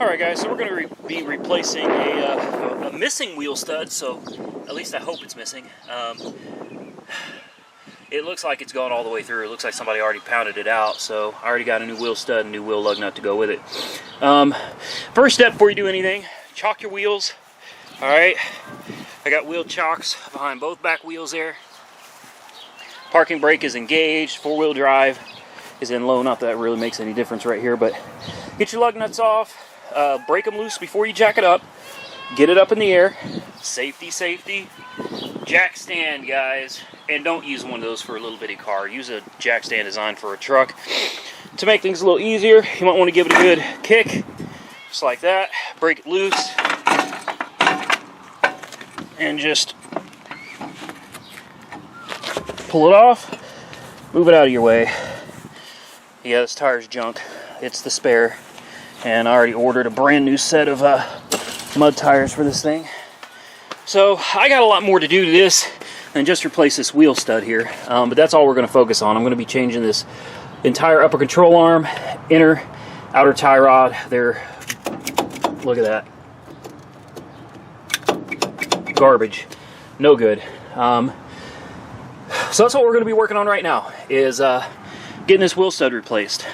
Alright guys, so we're going to be replacing a missing wheel stud, so at least I hope it's missing. It looks like it's gone all the way through. It looks like somebody already pounded it out, so I already got a new wheel stud and a new wheel lug nut to go with it. First step before you do anything, chalk your wheels. Alright, I got wheel chocks behind both back wheels there. Parking brake is engaged, four-wheel drive is in low. Not that it really makes any difference right here, but get your lug nuts off, break them loose before you jack it up, get it up in the air. Safety, safety. Jack stand, guys, and don't use one of those for a little bitty car. Use a jack stand designed for a truck. To make things a little easier, you might want to give it a good kick, just like that. Break it loose, and just pull it off, move it out of your way. Yeah, this tire's junk. It's the spare, and I already ordered a brand new set of mud tires for this thing. So I got a lot more to do to this than just replace this wheel stud here, but that's all we're going to focus on. I'm going to be changing this entire upper control arm, inner, outer tie rod. They're, look at that, garbage, no good. So that's what we're going to be working on right now, is getting this wheel stud replaced.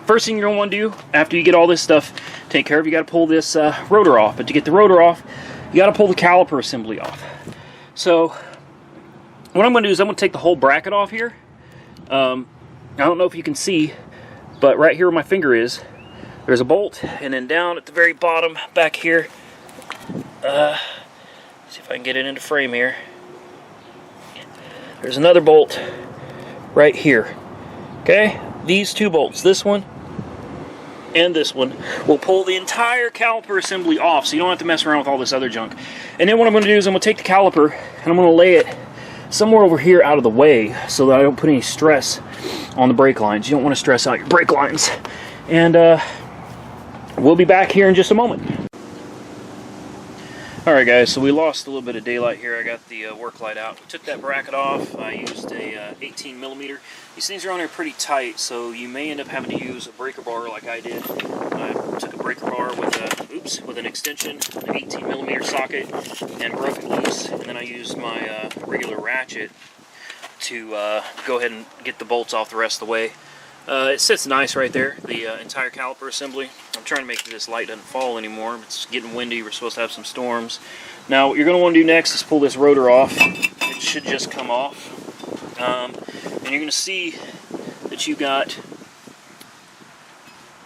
First thing you're going to want to do after you get all this stuff taken care of, you got to pull this rotor off. But to get the rotor off, you got to pull the caliper assembly off. So what I'm going to do is I'm going to take the whole bracket off here. I don't know if you can see, but right here where my finger is, there's a bolt, and then down at the very bottom back here, see if I can get it into frame here. There's another bolt right here. Okay, these two bolts, this one and this one, will pull the entire caliper assembly off, so you don't have to mess around with all this other junk. And then what I'm going to do is I'm going to take the caliper and I'm going to lay it somewhere over here out of the way so that I don't put any stress on the brake lines. You don't want to stress out your brake lines. And we'll be back here in just a moment. Alright guys, so we lost a little bit of daylight here. I got the work light out. We took that bracket off. I used a 18mm. These things are on there pretty tight, so you may end up having to use a breaker bar like I did. I took a breaker bar with an extension, an 18mm socket, and broke it loose. And then I used my regular ratchet to go ahead and get the bolts off the rest of the way. It sits nice right there, the entire caliper assembly. I'm trying to make sure this light doesn't fall anymore. It's getting windy. We're supposed to have some storms. Now, what you're going to want to do next is pull this rotor off. It should just come off. And you're going to see that you got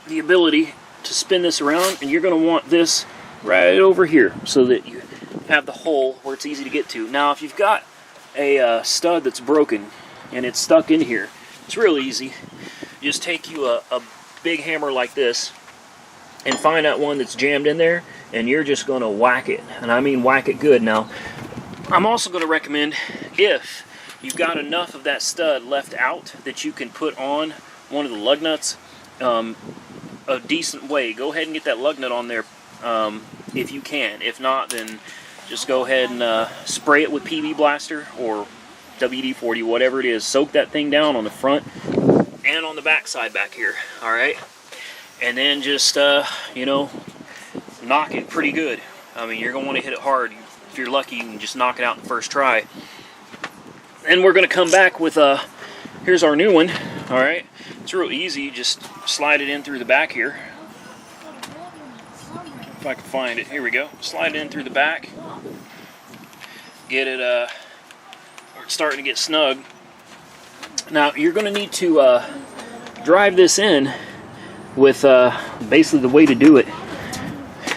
the ability to spin this around, and you're going to want this right over here so that you have the hole where it's easy to get to. Now, if you've got a stud that's broken and it's stuck in here, it's real easy. Just take you a big hammer like this and find that one that's jammed in there, and you're just going to whack it. And I mean whack it good. Now, I'm also going to recommend, if you've got enough of that stud left out that you can put on one of the lug nuts a decent way, go ahead and get that lug nut on there if you can. If not, then just go ahead and spray it with PB Blaster or WD-40, whatever it is. Soak that thing down on the front and on the back side back here, alright? And then just, you know, knock it pretty good. I mean, you're going to want to hit it hard. If you're lucky, you can just knock it out in the first try. And we're going to come back with, here's our new one, alright? It's real easy. You just slide it in through the back here. If I can find it. Here we go. Slide it in through the back. Get it, it's starting to get snug. Now, you're going to need to drive this in with, basically the way to do it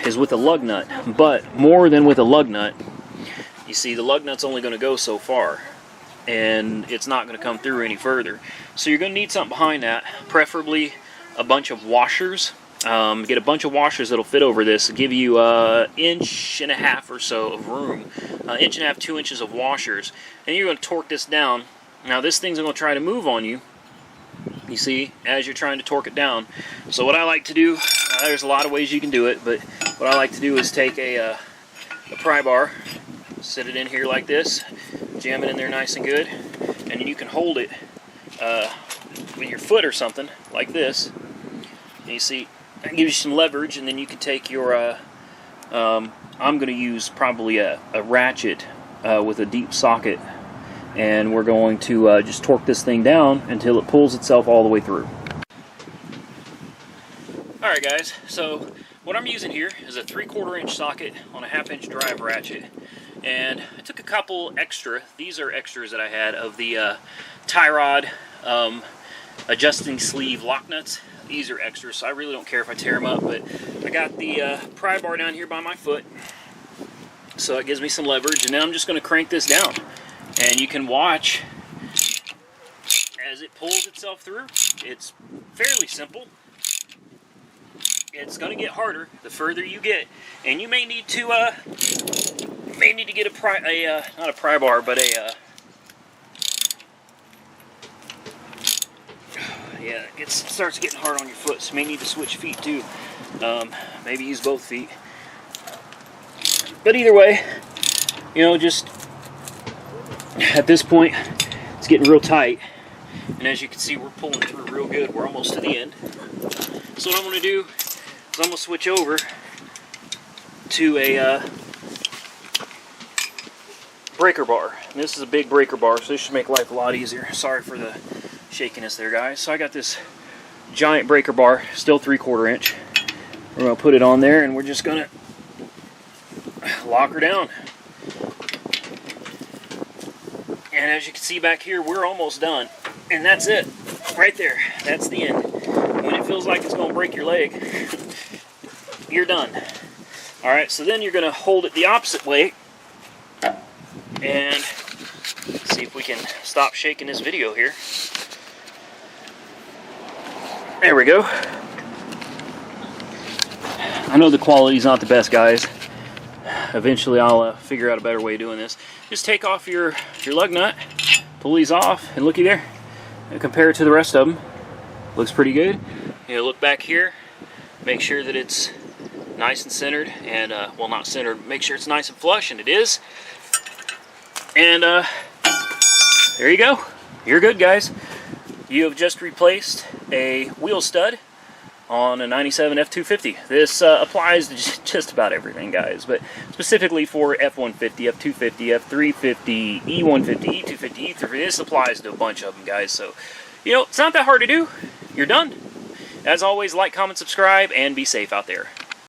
is with a lug nut, but more than with a lug nut. You see, the lug nut's only going to go so far, and it's not going to come through any further. So you're going to need something behind that, preferably a bunch of washers. Get a bunch of washers that'll fit over this, give you an inch and a half or so of room, inch and a half, 2 inches of washers, and you're going to torque this down. Now this thing's going to try to move on you, you see, as you're trying to torque it down. So what I like to do, there's a lot of ways you can do it, but what I like to do is take a pry bar, set it in here like this, jam it in there nice and good, and then you can hold it with your foot or something like this. And you see, that gives you some leverage, and then you can take your, I'm going to use probably a ratchet with a deep socket, and we're going to just torque this thing down until it pulls itself all the way through. Alright guys, so what I'm using here is a 3/4 inch socket on a 1/2 inch drive ratchet, and I took a couple extra, these are extras that I had, of the tie rod adjusting sleeve lock nuts. These are extras, so I really don't care if I tear them up, but I got the pry bar down here by my foot, so it gives me some leverage, and now I'm just going to crank this down, and you can watch as it pulls itself through. It's fairly simple. It's going to get harder the further you get, and you may need to get not a pry bar, but a yeah, it starts getting hard on your foot, so you may need to switch feet too. Maybe use both feet. But either way, you know, just at this point, it's getting real tight. And as you can see, we're pulling through real good. We're almost to the end. So what I'm going to do is I'm going to switch over to a breaker bar. And this is a big breaker bar, so this should make life a lot easier. Sorry for the shakiness there, guys. So I got this giant breaker bar, still 3/4 inch. We're going to put it on there, and we're just going to lock her down. And as you can see back here, we're almost done. And that's it. Right there. That's the end. When it feels like it's going to break your leg, you're done. Alright, so then you're going to hold it the opposite way. And let's see if we can stop shaking this video here. There we go. I know the quality's not the best, guys. Eventually I'll figure out a better way of doing this. Just take off your lug nut, pull these off, and looky there. And compare it to the rest of them. Looks pretty good. You know, look back here, make sure that it's nice and centered, and well, not centered, make sure it's nice and flush, and it is. And there you go. You're good, guys. You have just replaced a wheel stud on a 97 F250. This applies to just about everything, guys, but specifically for F150, F250, F350, E150, E250, E350. This applies to a bunch of them, guys. So, you know, it's not that hard to do. You're done. As always, like, comment, subscribe, and be safe out there.